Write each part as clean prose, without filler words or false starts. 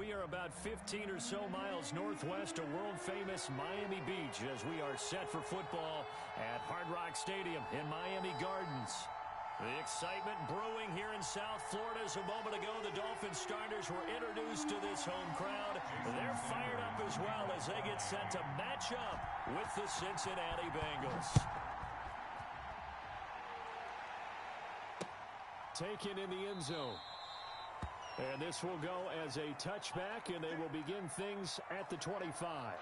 we are about 15 or so miles northwest of world-famous Miami Beach as we are set for football at Hard Rock Stadium in Miami Gardens. The excitement brewing here in South Florida. As a moment ago, the Dolphins starters were introduced to this home crowd. They're fired up as well as they get set to match up with the Cincinnati Bengals. Taken in the end zone. And this will go as a touchback, and they will begin things at the 25.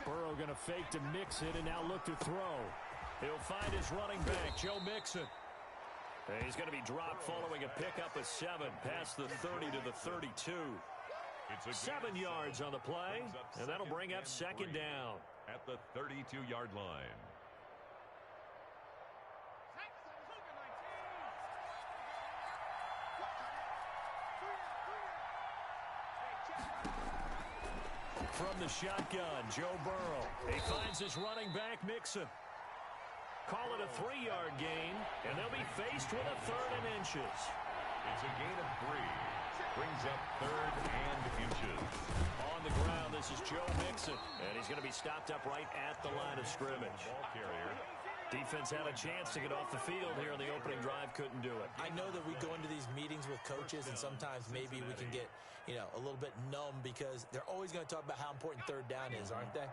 Burrow going to fake to Mixon and now look to throw. He'll find his running back, Joe Mixon. And he's going to be dropped following a pickup of 7 past the 30 to the 32. 7 yards on the play, and that'll bring up second down. At the 32-yard line. From the shotgun, Joe Burrow. He finds his running back, Mixon. Call it a 3-yard gain, and they'll be faced with a 3rd and inches. It's a gain of 3. Brings up 3rd and inches. On the ground, this is Joe Mixon, and he's going to be stopped up right at the line of scrimmage. Ball carrier. Defense had a chance to get off the field here on the opening drive, couldn't do it. I know that we go into these meetings with coaches, and sometimes maybe we can get, a little bit numb because they're always going to talk about how important 3rd down is, aren't they?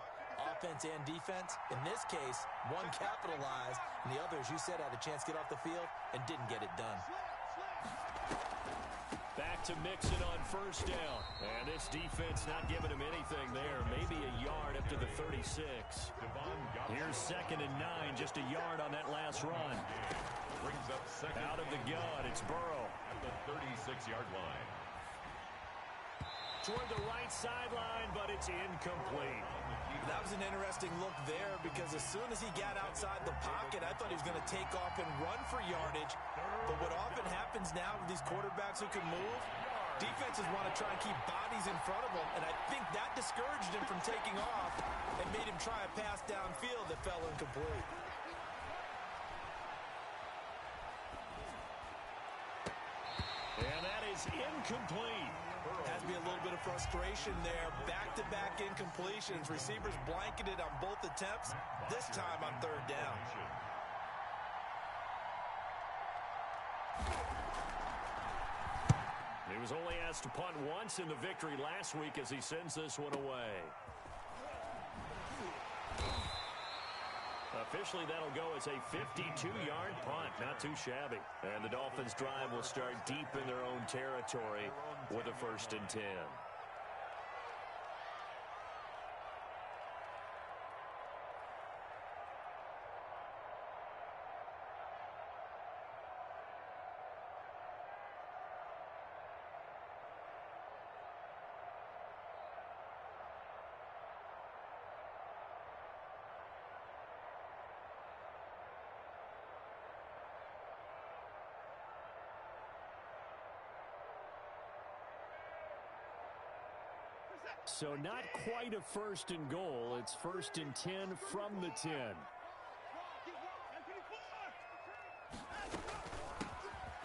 Offense and defense. In this case, one capitalized, and the other, as you said, had a chance to get off the field and didn't get it done. Back to Mixon on 1st down. And this defense not giving him anything there. Maybe a yard up to the 36. Here's 2nd and 9. Just a yard on that last run. Brings up second. Out of the gun, it's Burrow. At the 36-yard line. Toward the right sideline, but it's incomplete. That was an interesting look there because as soon as he got outside the pocket, I thought he was going to take off and run for yardage. But what often happens now with these quarterbacks who can move, defenses want to try and keep bodies in front of them, and I think that discouraged him from taking off and made him try a pass downfield that fell incomplete. And that is incomplete. Has to be a little bit of frustration there. Back-to-back incompletions. Receivers blanketed on both attempts, this time on 3rd down. He was only asked to punt once in the victory last week as he sends this one away. Officially, that'll go as a 52-yard punt. Not too shabby. And the Dolphins' drive will start deep in their own territory with a 1st and 10. So not quite a 1st and goal. It's 1st and 10 from the 10.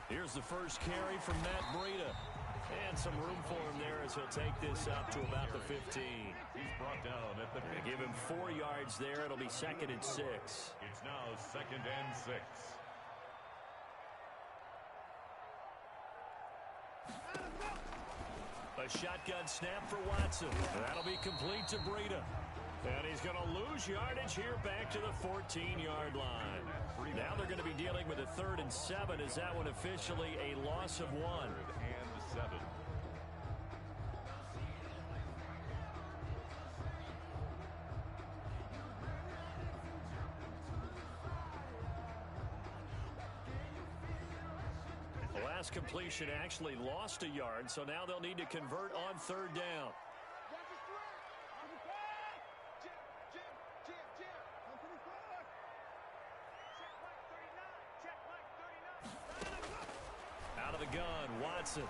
Here's the first carry from Matt Breida. And some room for him there as he'll take this up to about the 15. He's brought down at the 15. Give him 4 yards there. It'll be 2nd and 6. It's now 2nd and 6. A shotgun snap for Watson. That'll be complete to Breida. And he's going to lose yardage here back to the 14-yard line. Now they're going to be dealing with a 3rd and 7. Is that one officially a loss of 1? 3rd and 7. The last completion actually lost a yard, so now they'll need to convert on 3rd down. the gun, Watson.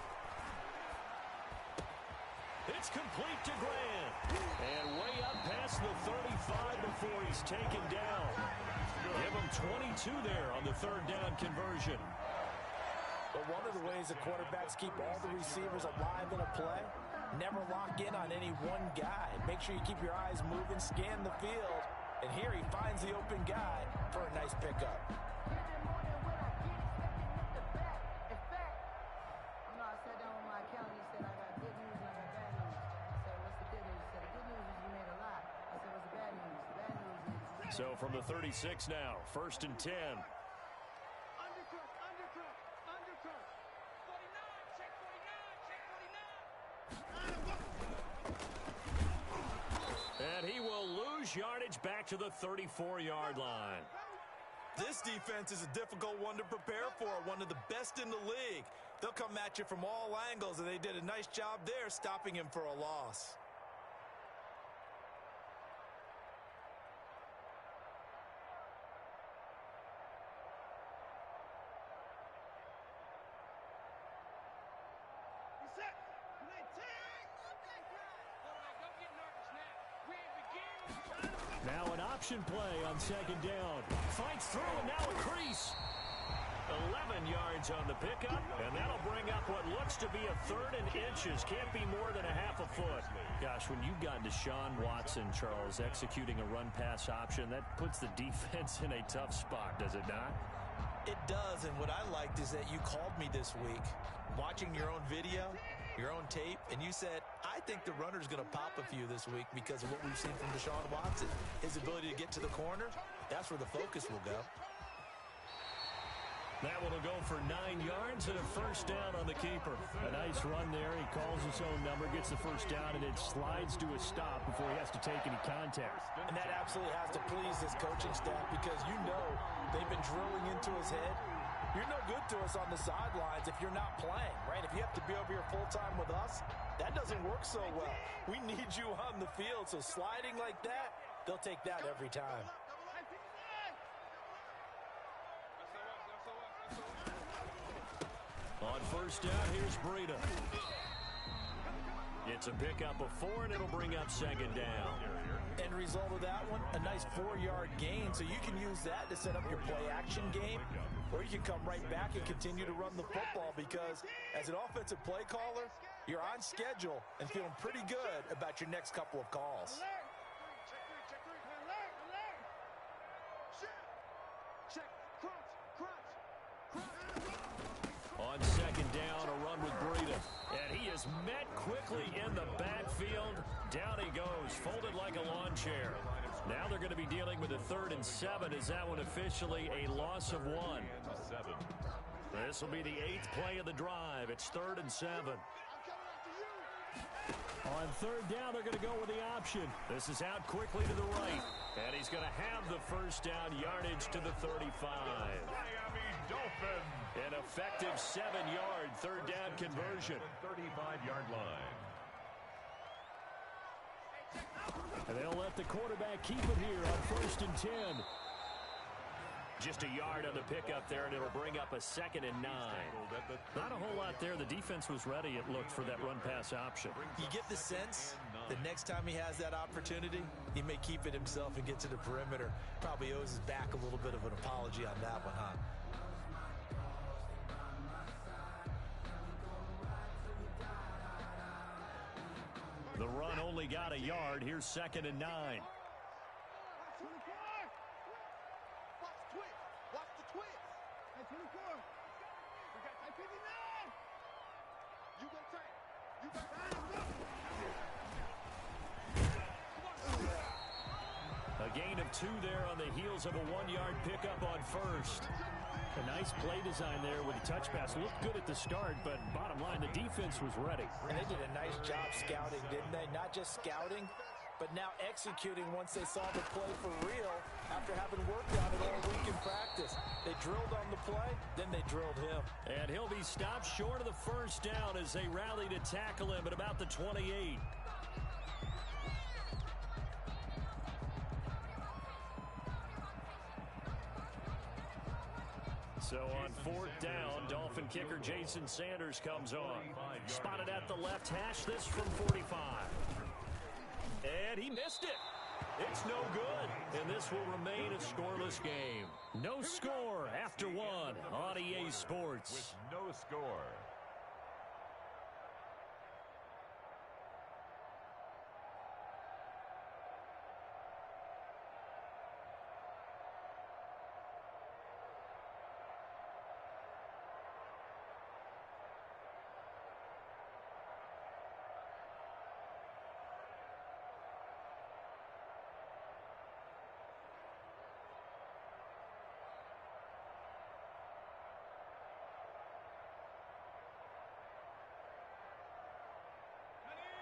It's complete to Grant. And way up past the 35 before he's taken down. Give him 22 there on the third down conversion. But one of the ways the quarterbacks keep all the receivers alive in a play, never lock in on any one guy. Make sure you keep your eyes moving, scan the field. And here he finds the open guy for a nice pickup. So from the 36 now, 1st and 10. And he will lose yardage back to the 34-yard line. This defense is a difficult one to prepare for, one of the best in the league. They'll come at you from all angles, and they did a nice job there stopping him for a loss. Now an option play on 2nd down. Fights through and now a crease. 11 yards on the pickup, and that'll bring up what looks to be a 3rd and inches. Can't be more than a half a foot. Gosh, when you've got Deshaun Watson, Charles, executing a run-pass option, that puts the defense in a tough spot, does it not? It does, and what I liked is that you called me this week, watching your own video, your own tape, and you said, I think the runner's going to pop a few this week because of what we've seen from Deshaun Watson. His ability to get to the corner, that's where the focus will go. That one will go for 9 yards and a 1st down on the keeper. A nice run there. He calls his own number, gets the 1st down, and it slides to a stop before he has to take any contact. And that absolutely has to please his coaching staff because you know they've been drilling into his head. You're no good to us on the sidelines if you're not playing, right? If you have to be over here full-time with us, that doesn't work so well. We need you on the field, so sliding like that, they'll take that every time. On 1st down, here's Breida. It's a pickup of 4, and it'll bring up 2nd down. End result of that one, a nice 4-yard gain, so you can use that to set up your play-action game, or you can come right back and continue to run the football because as an offensive play caller, you're on schedule and feeling pretty good about your next couple of calls. On 2nd down, a run with Breida. And he is met quickly in the backfield. Down he goes, folded like a lawn chair. Now they're going to be dealing with a 3rd and 7. Is that one officially a loss of 1? This will be the 8th play of the drive. It's 3rd and 7. On 3rd down, they're going to go with the option. This is out quickly to the right. And he's going to have the 1st down yardage to the 35. Miami Dolphins. An effective 7-yard 3rd down conversion. 35-yard line. And they'll let the quarterback keep it here on 1st and 10. Just a yard on the pickup there, and it'll bring up a 2nd and 9. Not a whole lot there. The defense was ready, it looked, for that run-pass option. You get the sense the next time he has that opportunity, he may keep it himself and get to the perimeter. Probably owes his back a little bit of an apology on that one, huh? The run only got a yard. Here's 2nd and 9. A gain of 2 there on the heels of a 1-yard pickup on 1st. A nice play design there with a touch pass. Looked good at the start, but bottom line, the defense was ready. And they did a nice job scouting, didn't they? Not just scouting, but now executing once they saw the play for real after having worked on it all week in practice. They drilled on the play, then they drilled him. And he'll be stopped short of the 1st down as they rally to tackle him at about the 28. So on 4th down, Dolphin and kicker Jason Sanders comes on. Spotted at the left hash, this from 45. And he missed it. It's no good, and this will remain a scoreless game. No score after one on EA Sports. With no score.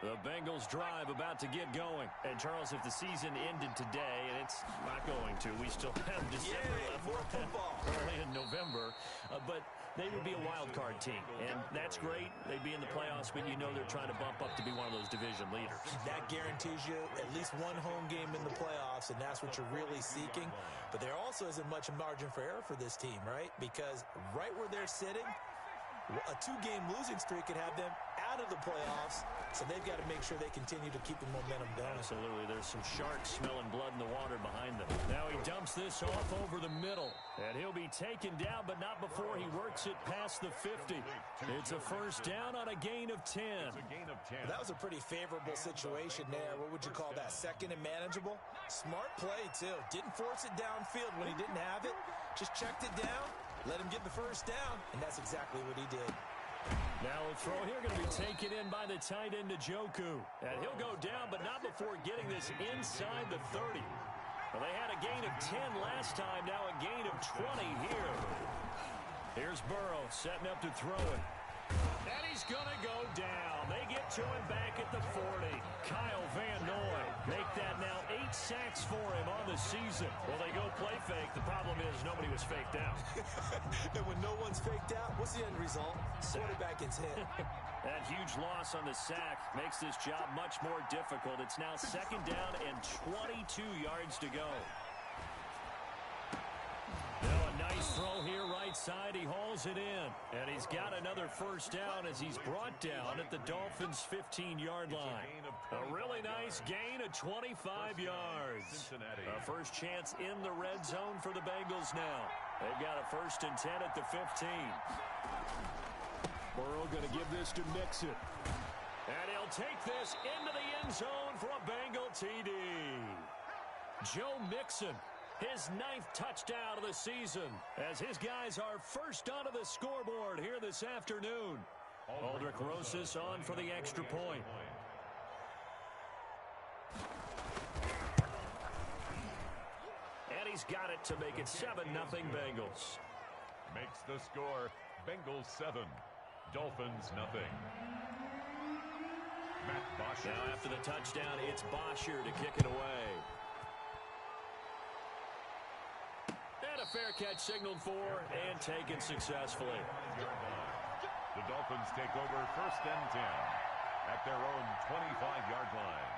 The Bengals drive about to get going. And, Charles, if the season ended today, and it's not going to, we still have December left. More football. Early in November. But they would be a wild card team. And that's great. They'd be in the playoffs, but you know they're trying to bump up to be one of those division leaders. That guarantees you at least one home game in the playoffs, and that's what you're really seeking. But there also isn't much margin for error for this team, right? Because right where they're sitting, a two-game losing streak could have them out of the playoffs, so they've got to make sure they continue to keep the momentum going. Absolutely. There's some sharks smelling blood in the water behind them. Now he dumps this off over the middle, and he'll be taken down, but not before he works it past the 50. It's a first down on a gain of 10. That was a pretty favorable situation there. What would you call that? Second and manageable? Smart play, too. Didn't force it downfield when he didn't have it. Just checked it down. Let him get the first down, and that's exactly what he did. Now a throw here going to be taken in by the tight end Njoku. And he'll go down, but not before getting this inside the 30. Well, they had a gain of 10 last time, now a gain of 20 here. Here's Burrow setting up to throw it. And he's going to go down. They get to him back at the 40. Kyle Van Noy make that now 8 sacks for him on the season. Well, they go play fake. The problem is nobody was faked out. And when no one's faked out, what's the end result? Quarterback gets hit. That huge loss on the sack makes this job much more difficult. It's now second down and 22 yards to go. Now a nice throw here right side. He hauls it in. And he's got another first down as he's brought down at the Dolphins' 15-yard line. A really nice gain of 25 yards. A first chance in the red zone for the Bengals now. They've got a 1st and 10 at the 15. Burrow going to give this to Mixon. And he'll take this into the end zone for a Bengal TD. Joe Mixon, his 9th touchdown of the season, as his guys are first onto the scoreboard here this afternoon. Aldrich Rosas on for the extra point. And he's got it to make it 7-0 Bengals. Makes the score Bengals 7, Dolphins nothing. Matt Bosher. Now after the touchdown, it's Bosher to kick it away. And a fair catch signaled for and taken successfully. The Dolphins take over 1st and 10 at their own 25-yard line.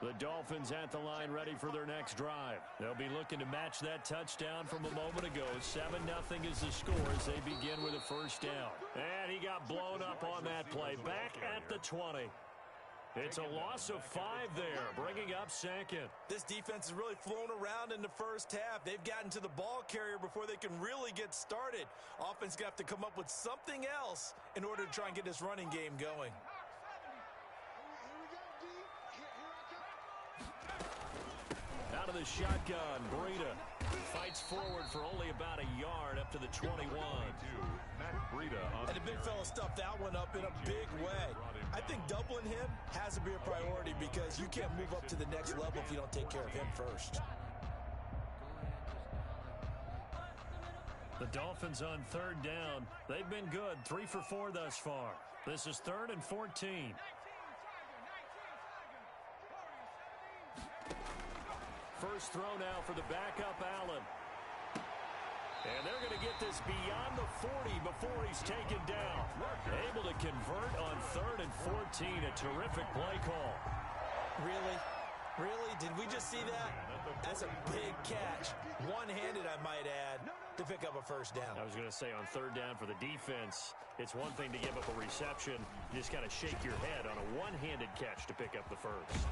The Dolphins at the line ready for their next drive. They'll be looking to match that touchdown from a moment ago. 7-0 is the score as they begin with a first down. And he got blown up on that play. Back at the 20. It's a loss of 5 there, bringing up 2nd. This defense has really flown around in the first half. They've gotten to the ball carrier before they can really get started. Offense going to have to come up with something else in order to try and get this running game going. Out of the shotgun, Breida fights forward for only about a yard up to the 21. And the big fella stuffed that one up in a big way. I think doubling him has to be a priority because you can't move up to the next level if you don't take care of him first. The Dolphins on 3rd down. They've been good, 3 for 4 thus far. This is 3rd and 14. First throw now for the backup Allen. And they're going to get this beyond the 40 before he's taken down. Able to convert on 3rd and 14. A terrific play call. Really? Really? Did we just see that? That's a big catch. One-handed, I might add, to pick up a first down. I was going to say on third down for the defense, it's one thing to give up a reception. You just got to shake your head on a one-handed catch to pick up the first.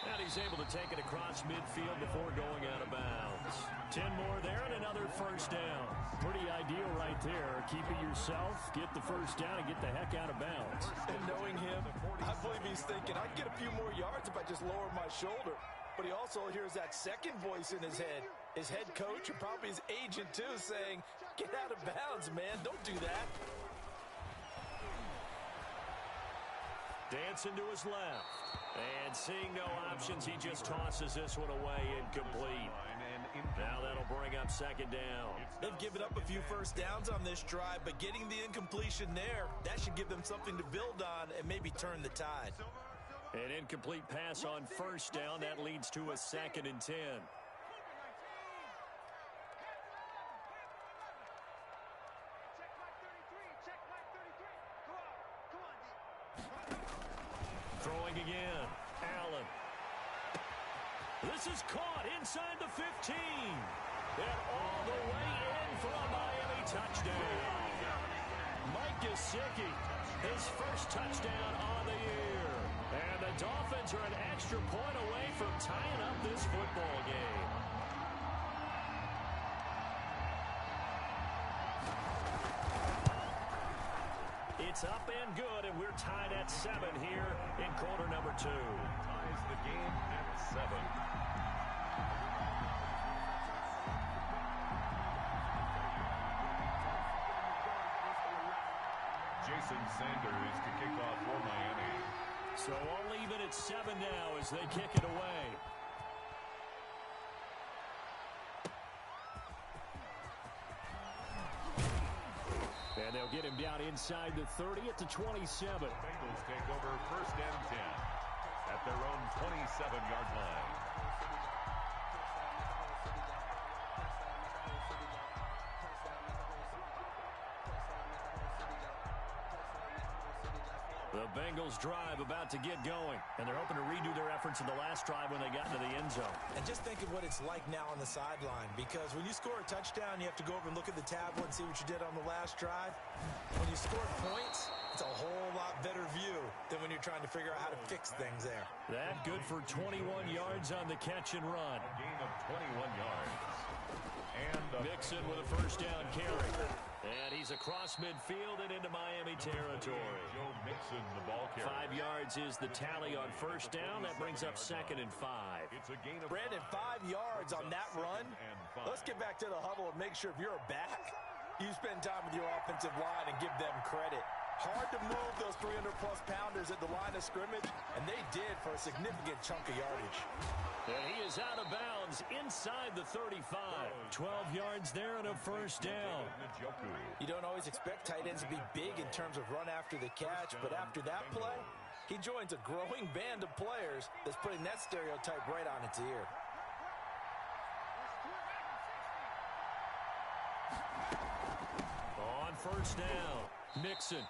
And he's able to take it across midfield before going out of bounds. 10 more there and another first down. Pretty ideal right there. Keep it yourself, get the first down, and get the heck out of bounds. And knowing him, I believe he's thinking, I'd get a few more yards if I just lower my shoulder. But he also hears that second voice in his head. His head coach and probably his agent, too, saying, get out of bounds, man. Don't do that. Dancing to his left. And seeing no options, he just tosses this one away incomplete. Now that'll bring up second down. They've given up a few first downs on this drive, but getting the incompletion there, that should give them something to build on and maybe turn the tide. An incomplete pass on first down. That leads to a 2nd and 10. Throwing again. Allen. This is caught inside the 15. And all the way in for a Miami touchdown. Mike Gesicki, his first touchdown on the year. And the Dolphins are an extra point away from tying up this football game. It's up and good, and we're tied at 7 here in quarter number 2. Ties the game at 7. Jason Sanders to kick off for Miami. So all even at 7 now as they kick it away. And they'll get him down inside the 30 at the 27. Bengals take over first and 10 at their own 27-yard line. The Bengals drive about to get going, and they're hoping to redo their efforts in the last drive when they got into the end zone. And just think of what it's like now on the sideline, because when you score a touchdown, you have to go over and look at the tablet and see what you did on the last drive. When you score points, it's a whole lot better view than when you're trying to figure out how to fix things there. That good for 21 yards on the catch and run. A gain of 21 yards. And Mixon with a first down carry. And he's across midfield and into Miami territory. Joe Mixon, the ball carrier. 5 yards is the tally on first down. That brings up 2nd and 5. It's a gain of Brandon, 5 yards on that run. Let's get back to the huddle and make sure if you're a back, you spend time with your offensive line and give them credit. Hard to move those 300-plus pounders at the line of scrimmage, and they did for a significant chunk of yardage. And he is out of bounds inside the 35. 12 yards there and a first down. You don't always expect tight ends to be big in terms of run after the catch, but after that play, he joins a growing band of players that's putting that stereotype right on its ear. On first down, Mixon.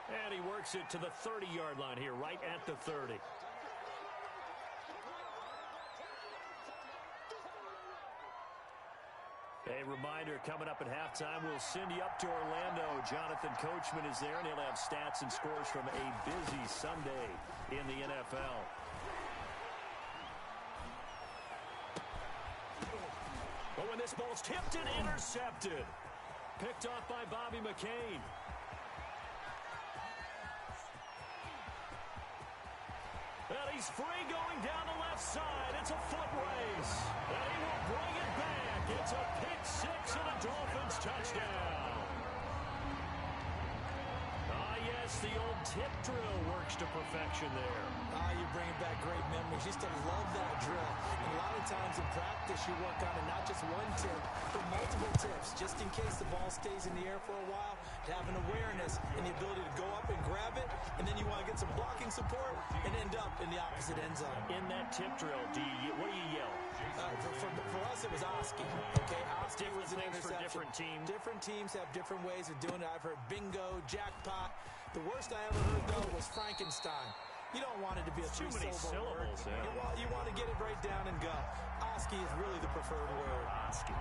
And he works it to the 30-yard line here, right at the 30. A reminder, coming up at halftime, we'll send you up to Orlando. Jonathan Coachman is there, and he'll have stats and scores from a busy Sunday in the NFL. Oh, and this ball's tipped and intercepted. Picked off by Bobby McCain. And he's free going down the left side. It's a foot race. And he will bring it back. It's a pick six and a Dolphins touchdown. Ah, yes, the old tip drill works to perfection there. Ah, you're bringing back great memories. Used to love that drill. And a lot of times in practice, you work on it, not just one tip, but multiple tips, just in case the ball stays in the air for a while, to have an awareness and the ability to go up and grab it, and then you want to get some blocking support and end up in the opposite end zone. In that tip drill, what do you yell? For us, it was Oski. Okay, Oski was an things for interception. different teams. Different teams have different ways of doing it. I've heard bingo, jackpot. The worst I ever heard, though, was Frankenstein. You don't want it to be a too many syllables. Yeah. You want to get it right down and go. Oski is really the preferred word. Oski.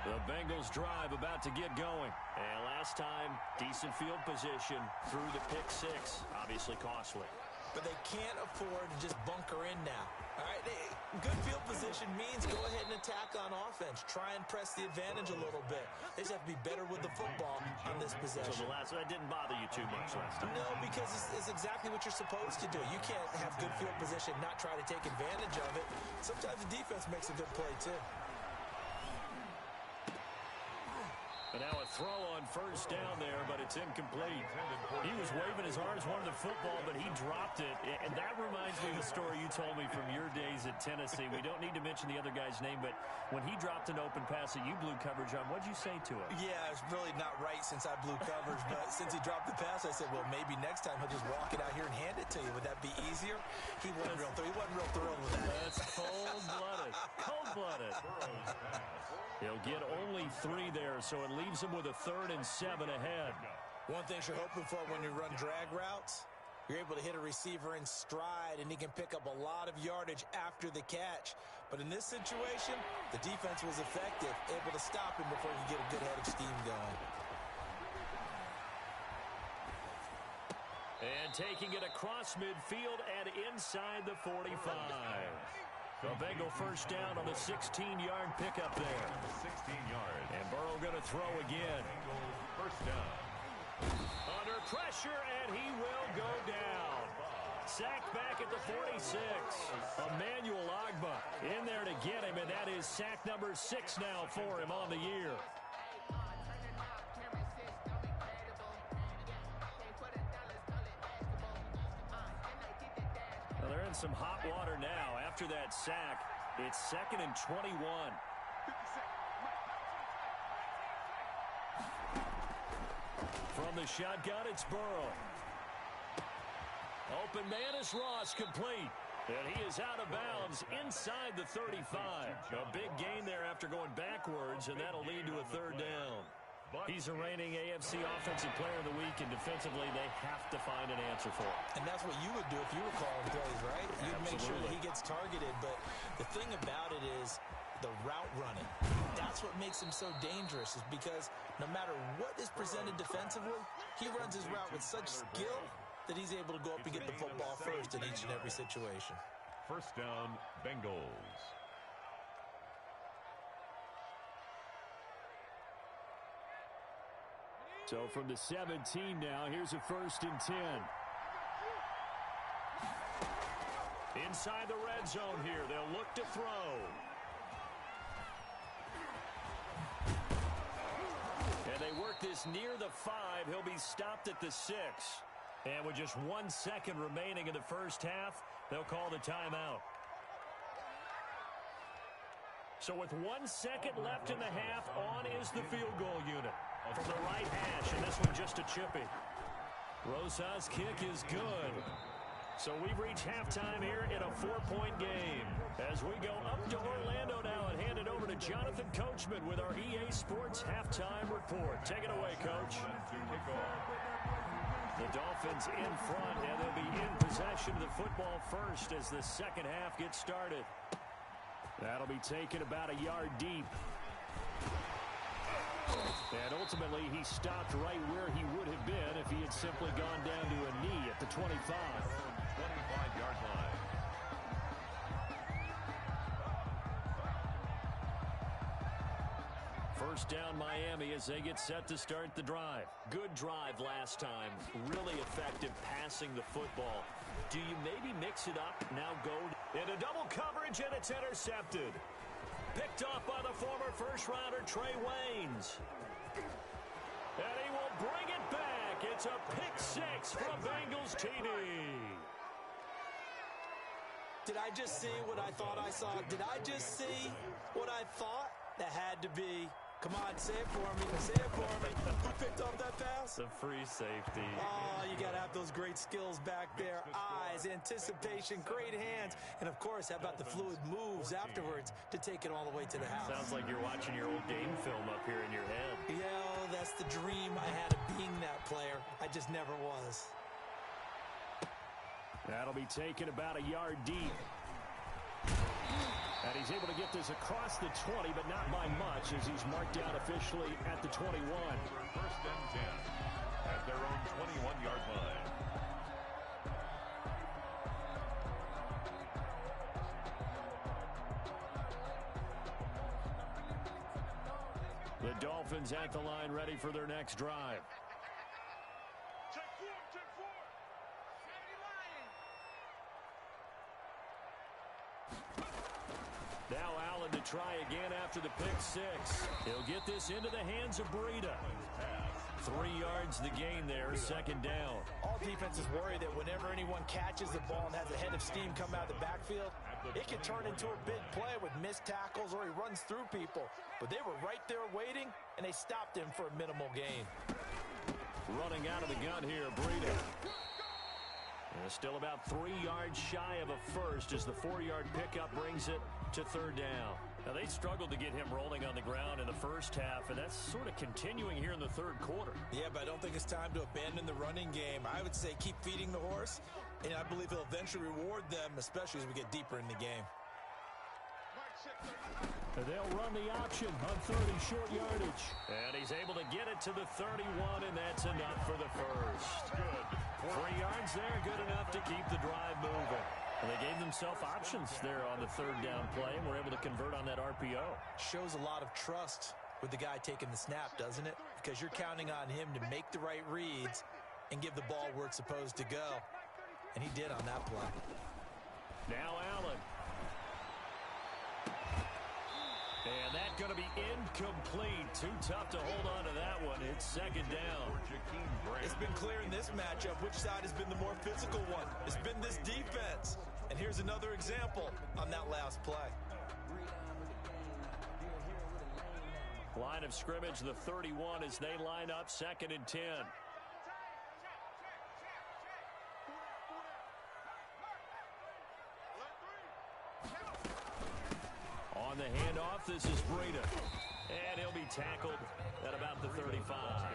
The Bengals drive about to get going. And last time, decent field position through the pick six. Obviously costly. But they can't afford to just bunker in now. All right, good field position means go ahead and attack on offense. Try and press the advantage a little bit. They just have to be better with the football on this possession. So that didn't bother you too much last time? No, because it's exactly what you're supposed to do. You can't have good field position, not try to take advantage of it. Sometimes the defense makes a good play, too. And now a throw on first down there, but it's incomplete. He was waving his arms, wanted the football, but he dropped it. And that reminds me of the story you told me from your days at Tennessee. We don't need to mention the other guy's name, but when he dropped an open pass that you blew coverage on, what'd you say to him? Yeah, it's really not right since I blew coverage, but since he dropped the pass, I said, well, maybe next time he'll just walk it out here and hand it to you. Would that be easier? He wasn't real thrilled with that. That's cold-blooded. Cold-blooded. He'll get only 3 there, so it leaves him with a 3rd and 7 ahead. One thing you're hoping for when you run drag routes, you're able to hit a receiver in stride, and he can pick up a lot of yardage after the catch. But in this situation, the defense was effective, able to stop him before he could get a good head of steam going. And taking it across midfield and inside the 45. A Bengal first down on the 16-yard pickup there. 16 yards. And Burrow going to throw again. First down. Under pressure, and he will go down. Sacked back at the 46. Emmanuel Ogbah in there to get him, and that is sack number 6 now for him on the year. Well, they're in some hot water now. After that sack, it's 2nd and 21. From the shotgun, it's Burrow. Open man is Ross, complete. And he is out of bounds inside the 35. A big gain there after going backwards, and that'll lead to a 3rd down. He's a reigning AFC Offensive Player of the Week, and defensively they have to find an answer for him. And that's what you would do if you were calling plays, right? You'd make sure that he gets targeted. But the thing about it is the route running. That's what makes him so dangerous, is because no matter what is presented defensively, he runs his route with such skill that he's able to go up and get the football first in each and every situation. First down, Bengals. So from the 17 now, here's a 1st and 10. Inside the red zone here, they'll look to throw. And they work this near the 5. He'll be stopped at the 6. And with just 1 second remaining in the first half, they'll call the timeout. So with 1 second left in the half, on is the field goal unit. From the right hash, and this one just a chippy. Rosa's kick is good. So we've reached halftime here in a 4-point game. As we go up to Orlando now and hand it over to Jonathan Coachman with our EA Sports Halftime Report. Take it away, Coach. The Dolphins in front, and they'll be in possession of the football first as the second half gets started. That'll be taken about a yard deep. And ultimately, he stopped right where he would have been if he had simply gone down to a knee at the 25. 25-yard line. First down, Miami, as they get set to start the drive. Good drive last time. Really effective passing the football. Do you maybe mix it up? Now go into double coverage, and it's intercepted. Picked off by the former first-rounder Trey Waynes. And he will bring it back. It's a pick 6 for a Bengals TD. Did I just see what I thought I saw? Did I just see what I thought? That had to be. Come on, say it for me. Say it for me. Who picked off that pass? It's a free safety. Oh, you got to have those great skills back there. Eyes, anticipation, great hands. And, of course, how about the fluid moves afterwards to take it all the way to the house? Sounds like you're watching your old game film up here in your head. Yeah, that's the dream I had of being that player. I just never was. That'll be taken about a yard deep. And he's able to get this across the 20, but not by much, as he's marked down officially at the 21. First and 10 at their own 21-yard line. The Dolphins at the line, ready for their next drive. Now Allen to try again after the pick six. He'll get this into the hands of Breida. 3 yards the gain there, second down. All defenses worry that whenever anyone catches the ball and has a head of steam come out of the backfield, it can turn into a big play with missed tackles or he runs through people. But they were right there waiting, and they stopped him for a minimal gain. Running out of the gun here, Breida. Still about 3 yards shy of a first as the 4-yard pickup brings it to third down. Now, they struggled to get him rolling on the ground in the first half, and that's sort of continuing here in the third quarter. Yeah, but I don't think it's time to abandon the running game. I would say keep feeding the horse, and I believe he'll eventually reward them, especially as we get deeper in the game. They'll run the option on 30 short yardage. And he's able to get it to the 31, and that's enough for the first. Good. 3 yards there, good enough to keep the drive moving. And they gave themselves options there on the third down play, and were able to convert on that RPO. Shows a lot of trust with the guy taking the snap, doesn't it? Because you're counting on him to make the right reads and give the ball where it's supposed to go. And he did on that play. Now Allen. And that's going to be incomplete. Too tough to hold on to that one. It's second down. It's been clear in this matchup which side has been the more physical one. It's been this defense. And here's another example on that last play. Line of scrimmage, the 31 as they line up, second and 10. On the handoff, this is Breida. And he'll be tackled at about the 35.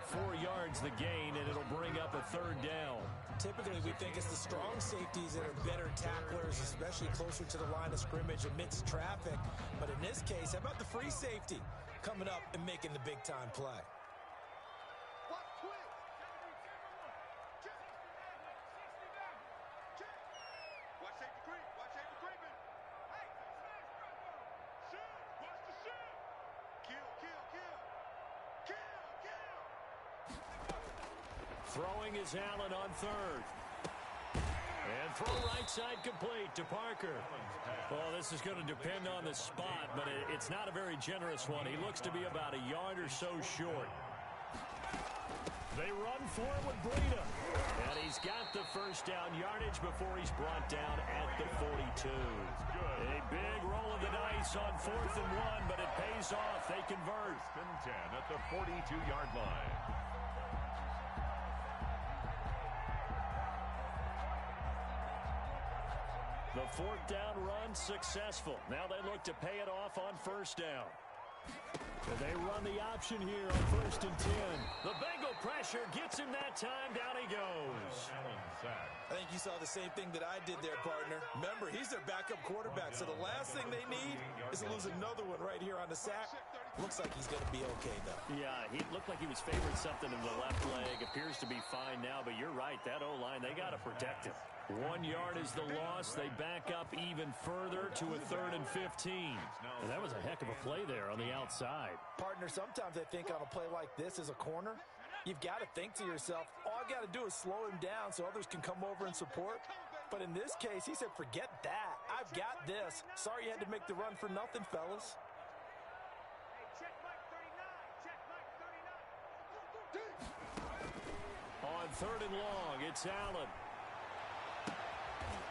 4 yards the gain, and it'll bring up a third down. Typically, we think it's the strong safeties that are better tacklers, especially closer to the line of scrimmage amidst traffic. But in this case, how about the free safety coming up and making the big-time play? Throwing is Allen on third. And throw right side complete to Parker. Well, this is going to depend on the spot, but it's not a very generous one. He looks to be about a yard or so short. They run for it with Breida. And he's got the first down yardage before he's brought down at the 42. A big roll of the dice on 4th and 1, but it pays off. They convert. 10 at the 42-yard line. The 4th down run successful. Now they look to pay it off on first down. They run the option here on 1st and 10. The Bengal pressure gets him that time. Down he goes. I think you saw the same thing that I did there, partner. Remember, he's their backup quarterback, so the last thing they need is to lose another one right here on the sack. Looks like he's going to be okay, though. Yeah, he looked like he was favoring something in the left leg. Appears to be fine now, but you're right. That O-line, they got to protect him. 1 yard is the loss. They back up even further to a 3rd and 15. And that was a heck of a play there on the outside. Partner, sometimes I think on a play like this as a corner, you've got to think to yourself, all I got to do is slow him down so others can come over and support. But in this case, he said, forget that. I've got this. Sorry you had to make the run for nothing, fellas. On 3rd and long, it's Allen.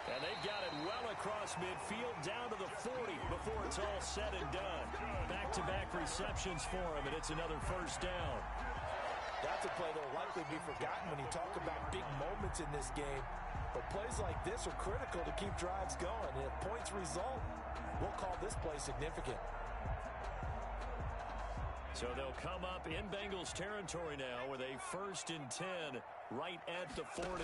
And they've got it well across midfield, down to the 40 before it's all said and done. Back-to-back receptions for him, and it's another first down. That's defensive play that will likely be forgotten when you talk about big moments in this game. But plays like this are critical to keep drives going. And if points result, we'll call this play significant. So they'll come up in Bengals territory now with a 1st and 10 right at the 40.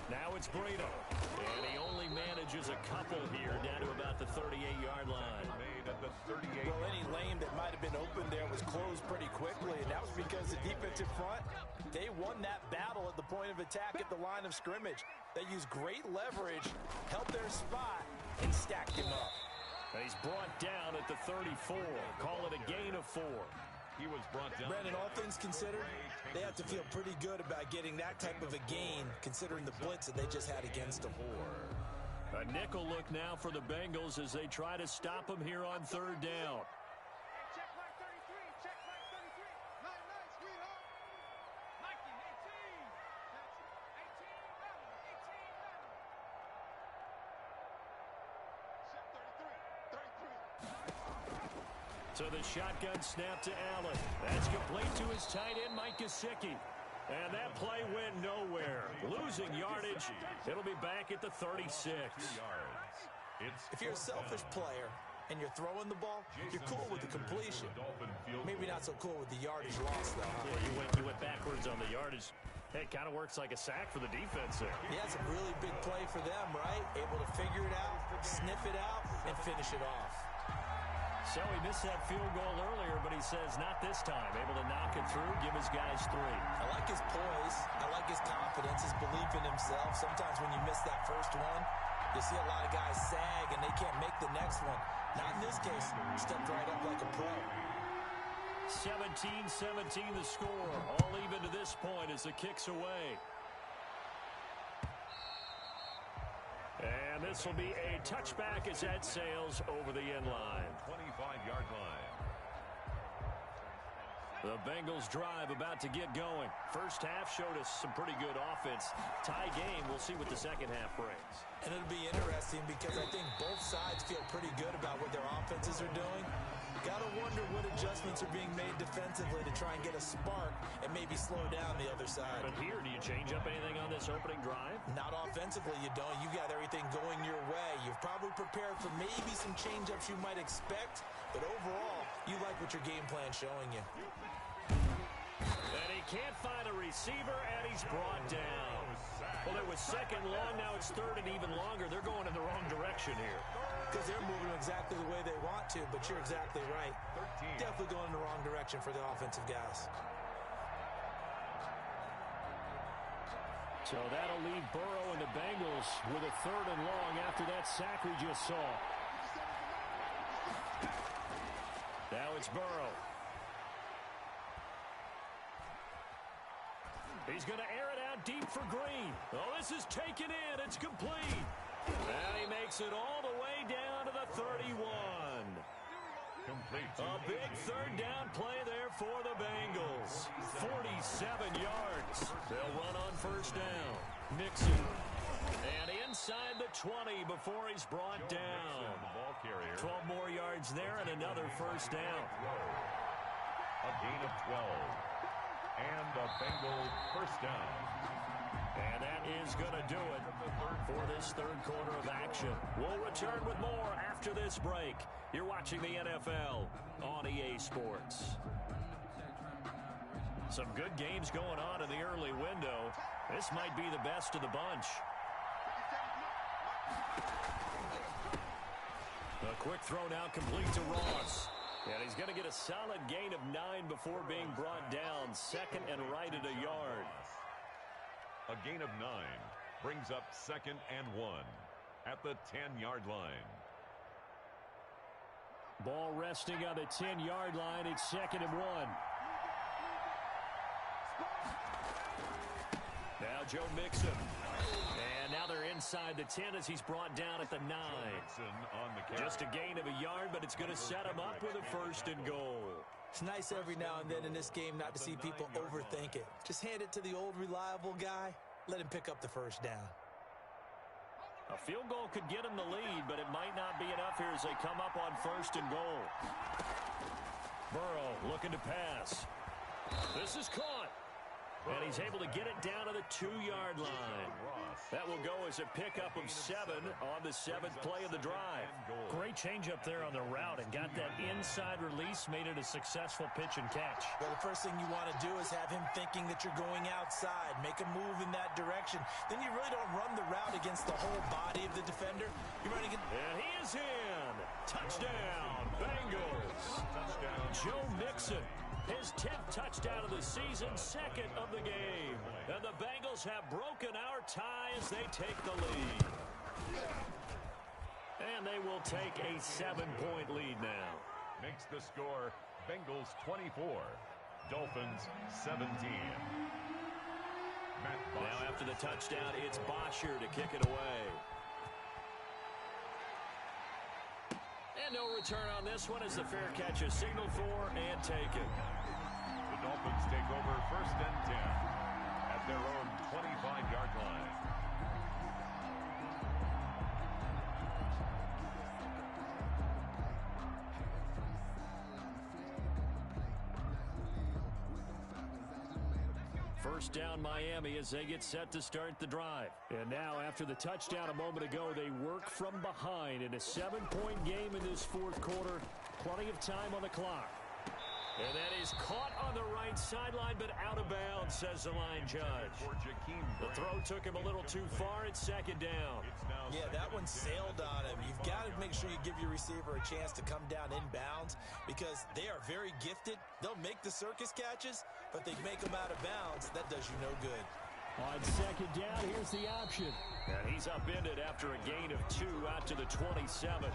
Now it's Breda. And he only manages a couple here down to about the 38-yard line. Made at the 38. Well, any lane that might have been open there was closed pretty quickly, and that was because the defensive front, they won that battle at the point of attack at the line of scrimmage. They used great leverage, held their spot, and stacked him up. He's brought down at the 34. Call it a gain of 4. He was brought down. Brandon, all things considered, they have to feel pretty good about getting that type of a gain, considering the blitz that they just had against them. A nickel look now for the Bengals as they try to stop him here on 3rd down. Check mark 33. Check mark 33. Nice, sweetheart. Nike, 18. That's 18. 18. 11. 18. 11. So the shotgun snap to Allen. That's complete to his tight end, Mike Gesicki. And that play went nowhere. Losing yardage. It'll be back at the 36. If you're a selfish player and you're throwing the ball, you're cool with the completion. Maybe not so cool with the yardage loss, though. Yeah, you went backwards on the yardage. Hey, it kind of works like a sack for the defense there. Yeah, it's a really big play for them, right? Able to figure it out, sniff it out, and finish it off. So he missed that field goal earlier, but he says not this time. Able to knock it through, give his guys 3. I like his poise. I like his confidence, his belief in himself. Sometimes when you miss that first one, you see a lot of guys sag and they can't make the next one. Not in this case. Stepped right up like a pro. 17-17 the score. All even to this point as the kick's away. And this will be a touchback as that sails over the end line. 25-yard line. The Bengals drive about to get going. First half showed us some pretty good offense. Tie game, we'll see what the second half brings. And it'll be interesting because I think both sides feel pretty good about what their offenses are doing. Got to wonder what adjustments are being made defensively to try and get a spark and maybe slow down the other side. But here, do you change up anything on this opening drive? Not offensively, you don't. You got everything going your way. You've probably prepared for maybe some change-ups you might expect, but overall, you like what your game plan's showing you. And he can't find a receiver, and he's brought down. Well, it was 2nd long, now it's 3rd and even longer. They're going in the wrong direction here. Because they're moving exactly the way they want to, but you're exactly right. 13. Definitely going in the wrong direction for the offensive guys. So that'll leave Burrow and the Bengals with a 3rd and long after that sack we just saw. Now it's Burrow. He's going to air it out deep for Green. Oh, this is taken in. It's complete. And he makes it all the way down to the 31. Complete. A big 3rd down play there for the Bengals. 47 yards. They'll run on 1st down. Mixon. And inside the 20 before he's brought down. 12 more yards there and another 1st down. A gain of 12. And a Bengal 1st down. And that is going to do it for this 3rd quarter of action. We'll return with more after this break. You're watching the NFL on EA Sports. Some good games going on in the early window. This might be the best of the bunch. A quick throw now complete to Ross. And he's going to get a solid gain of 9 before being brought down. 2nd and right at a yard. A gain of 9 brings up 2nd and 1 at the 10-yard line. Ball resting on the 10-yard line. It's 2nd and 1. Now Joe Mixon. And now they're inside the 10 as he's brought down at the 9. Just a gain of a yard, but it's going to set him up with a 1st and goal. It's nice every now and then in this game not to see people overthink it. Just hand it to the old reliable guy. Let him pick up the 1st down. A field goal could get him the lead, but it might not be enough here as they come up on 1st and goal. Burrow looking to pass. This is caught. And he's able to get it down to the 2-yard line. That will go as a pickup of 7 on the 7th play of the drive. Great change up there on the route and got that inside release, made it a successful pitch and catch. Well, the first thing you want to do is have him thinking that you're going outside, make a move in that direction. Then you really don't run the route against the whole body of the defender. You're running it. And he is in. Touchdown, Bengals. Touchdown. Joe Mixon. His 10th touchdown of the season, 2nd of the game. And the Bengals have broken our tie as they take the lead. And they will take a 7-point lead now. Makes the score Bengals 24, Dolphins 17. Now after the touchdown, it's Bosher to kick it away. And no return on this one as the fair catch is signaled for and taken. The Dolphins take over 1st and 10 at their own 25-yard line. First down Miami as they get set to start the drive. And now after the touchdown a moment ago, they work from behind in a 7-point game in this 4th quarter. Plenty of time on the clock. And that is caught on the right sideline, but out of bounds, says the line judge. The throw took him a little too far. It's 2nd down. Yeah, that one sailed on him. You've got to make sure you give your receiver a chance to come down inbounds because they are very gifted. They'll make the circus catches, but they make them out of bounds. That does you no good. On 2nd down, here's the option. And he's upended after a gain of 2 out to the 27.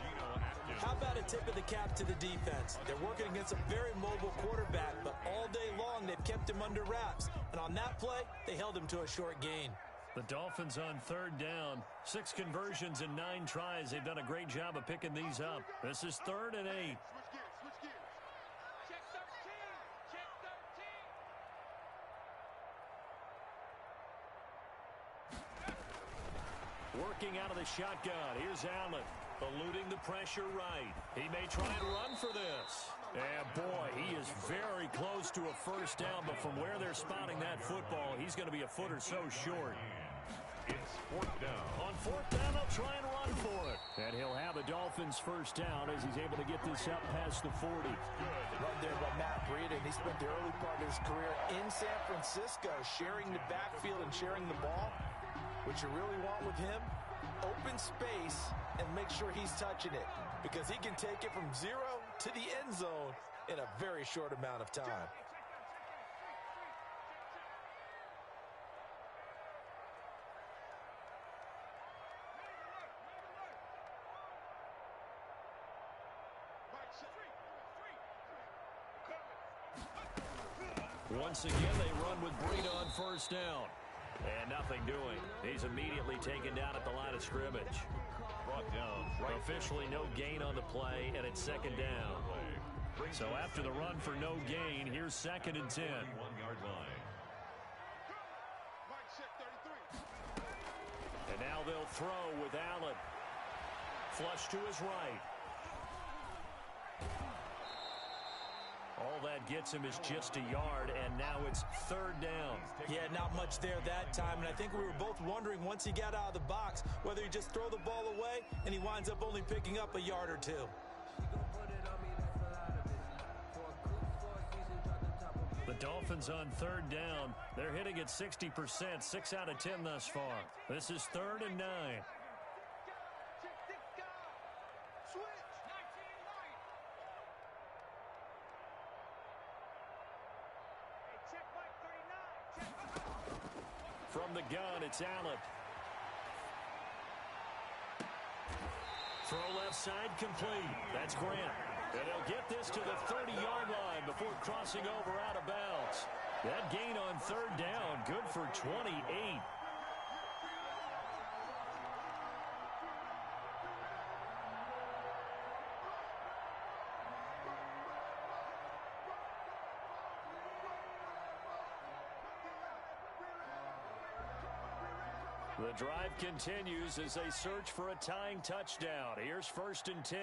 How about a tip of the cap to the defense? They're working against a very mobile quarterback, but all day long they've kept him under wraps. And on that play, they held him to a short gain. The Dolphins on 3rd down. 6 conversions in 9 tries. They've done a great job of picking these up. This is 3rd and 8. Check 13. Check 13. Working out of the shotgun. Here's Allen. Eluding the pressure right. He may try and run for this. And boy, he is very close to a 1st down, but from where they're spotting that football, he's going to be a foot or so short. It's 4th down. On 4th down, they'll try and run for it. And he'll have a Dolphins 1st down as he's able to get this up past the 40. Run there by Matt Breida, and he spent the early part of his career in San Francisco sharing the backfield and sharing the ball. What you really want with him, open space and make sure he's touching it because he can take it from 0 to the end zone in a very short amount of time. Once again, they run with Breida on 1st down. And nothing doing. He's immediately taken down at the line of scrimmage. Brought down. Officially no gain on the play, and it's 2nd down. So after the run for no gain, here's 2nd and 10. 1-yard line. And now they'll throw with Allen. Flush to his right. All that gets him is just a yard, and now it's 3rd down. Yeah, not much there that time, and I think we were both wondering once he got out of the box whether he just throw the ball away and he winds up only picking up a yard or 2. The Dolphins on 3rd down. They're hitting at 60%, 6 out of 10 thus far. This is 3rd and 9. From the gun, it's Allen. Throw left side complete. That's Grant. And he'll get this to the 30-yard line before crossing over out of bounds. That gain on 3rd down, good for 28. The drive continues as they search for a tying touchdown. Here's 1st and 10.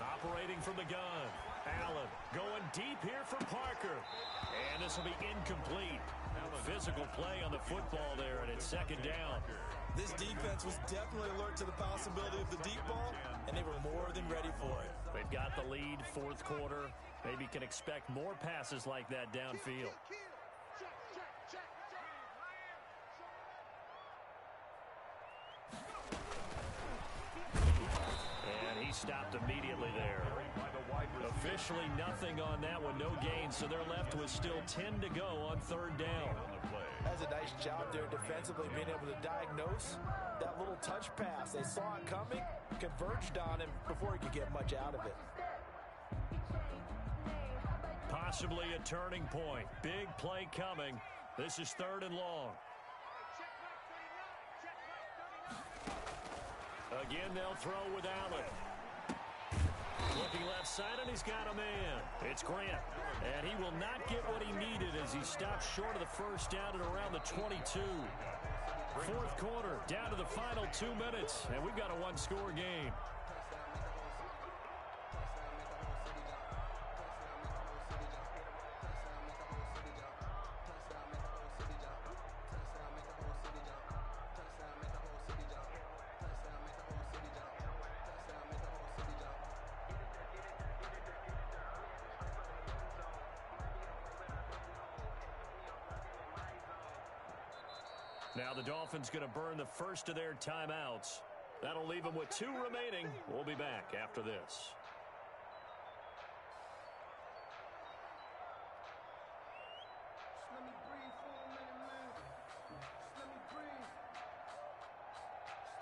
Operating from the gun. Allen going deep here for Parker. And this will be incomplete. Physical play on the football there, and it's second down. This defense was definitely alert to the possibility of the deep ball, and they were more than ready for it. They've got the lead, fourth quarter. Maybe can expect more passes like that downfield. And he stopped immediately there. Officially nothing on that one, no gain, so they're left with still 10 to go on third down. That's a nice job there defensively, being able to diagnose that little touch pass. They saw it coming, converged on him before he could get much out of it. Possibly a turning point. Big play coming. This is third and long. Again, they'll throw with Allen. Looking left side, and he's got a man. It's Grant. And he will not get what he needed as he stopped short of the first down at around the 22. Fourth quarter, down to the final 2 minutes, and we've got a one-score game. Now the Dolphins going to burn the first of their timeouts. That'll leave them with 2 remaining. We'll be back after this. Let me breathe for a minute, man. Let me breathe.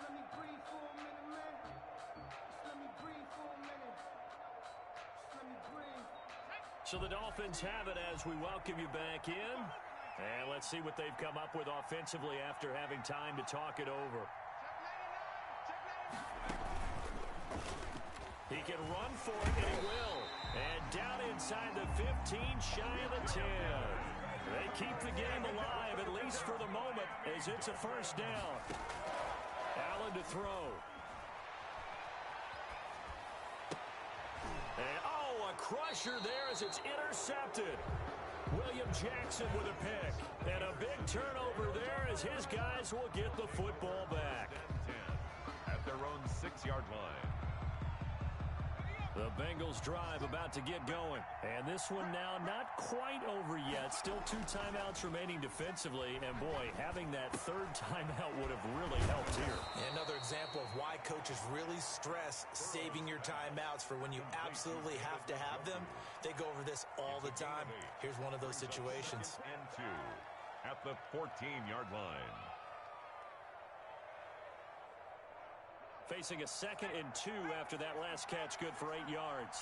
Let me breathe for a minute, man. Let me breathe for a minute. Let me breathe. So the Dolphins have it as we welcome you back in. And let's see what they've come up with offensively after having time to talk it over. He can run for it, and he will. And down inside the 15, shy of the 10. They keep the game alive, at least for the moment, as it's a first down. Allen to throw. And, a crusher there as it's intercepted. William Jackson with a pick. And a big turnover there as his guys will get the football back. 10 at their own 6-yard line. The Bengals drive about to get going. And this one now not quite over yet. Still 2 timeouts remaining defensively. And boy, having that third timeout would have really helped here. Another example of why coaches really stress saving your timeouts for when you absolutely have to have them. They go over this all the time. Here's one of those situations. And 2 at the 14-yard line. Facing a 2nd and 2 after that last catch, good for 8 yards.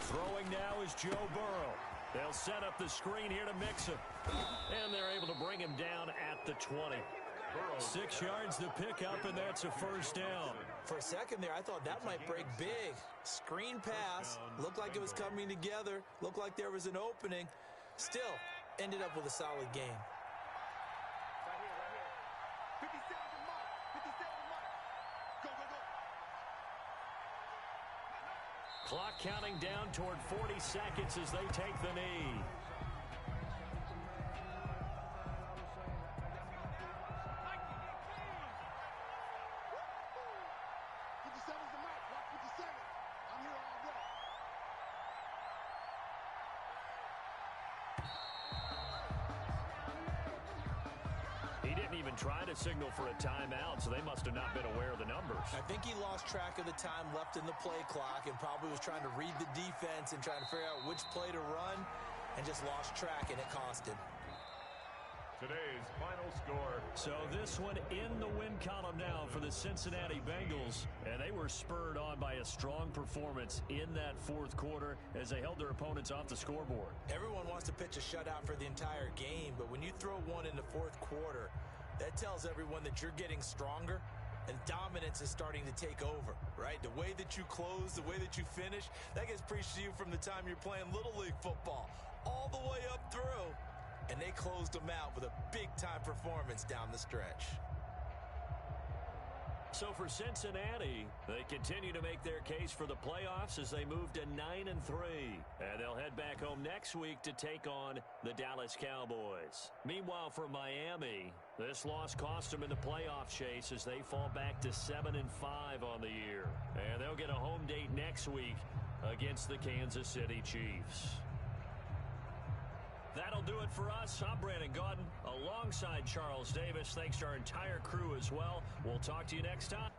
Throwing now is Joe Burrow. They'll set up the screen here to mix him. And they're able to bring him down at the 20. 6 yards to pick up, and that's a first down. For a second there, I thought that might break big. Screen pass. Looked like it was coming together. Looked like there was an opening. Still, ended up with a solid game. Clock counting down toward 40 seconds as they take the knee. He didn't even try to signal for a timeout, so they must have not been aware of the numbers. I think he lost track of the time left in the play clock and probably was trying to read the defense and trying to figure out which play to run and just lost track, and it cost him. Today's final score. So this one in the win column now for the Cincinnati Bengals, and they were spurred on by a strong performance in that fourth quarter as they held their opponents off the scoreboard. Everyone wants to pitch a shutout for the entire game, but when you throw one in the fourth quarter, that tells everyone that you're getting stronger and dominance is starting to take over, right? The way that you close, the way that you finish, that gets preached to you from the time you're playing Little League football all the way up through. And they closed them out with a big-time performance down the stretch. So for Cincinnati, they continue to make their case for the playoffs as they move to 9-3. And they'll head back home next week to take on the Dallas Cowboys. Meanwhile, for Miami, this loss cost them in the playoff chase as they fall back to 7-5 on the year. And they'll get a home date next week against the Kansas City Chiefs. That'll do it for us. I'm Brandon Gaudin alongside Charles Davis. Thanks to our entire crew as well. We'll talk to you next time.